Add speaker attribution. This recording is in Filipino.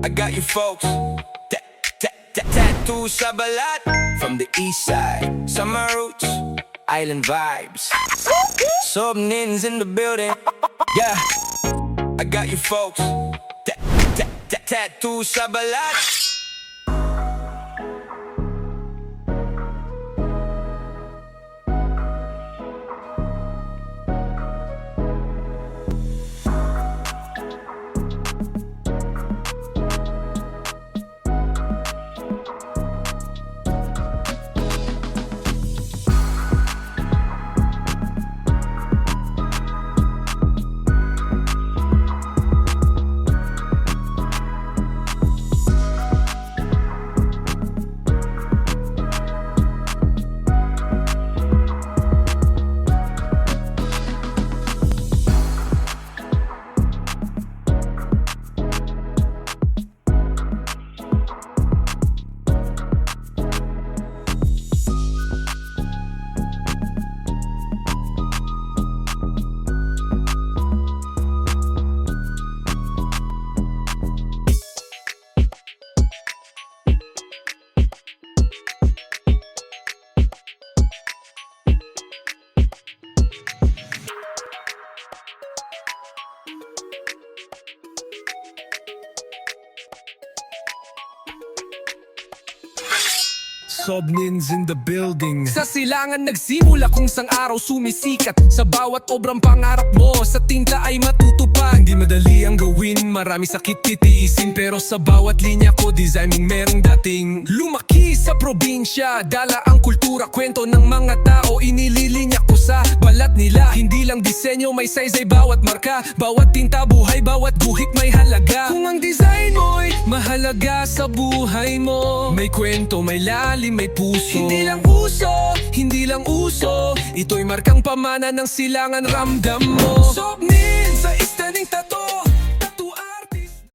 Speaker 1: I got you folks tattoos sa balat. From the east side, summer roots, island vibes. Sobnins in the building. Yeah, I got you folks tattoos sa balat.
Speaker 2: Sobnins in the building. Sa silangan nagsimula kung sang araw sumisikat. Sa bawat obrang pangarap mo, sa tinta ay matutupad. Hindi madali ang gawin, marami sakit titiisin. Pero sa bawat linya ko, designing merong dating. Lumaki sa probinsya, dala ang kultura, kwento ng mga tao. Inililinya ko sa balat nila. Hindi lang disenyo, may size ay bawat marka. Bawat tinta buhay, bawat guhit may halaga. Kung ang design mo'y mahalaga sa buhay mo, may kwento, may lalim, may puso. Hindi lang uso, hindi lang uso, ito'y markang pamana ng silangan, ramdam mo. Sobnin sa istaning tato,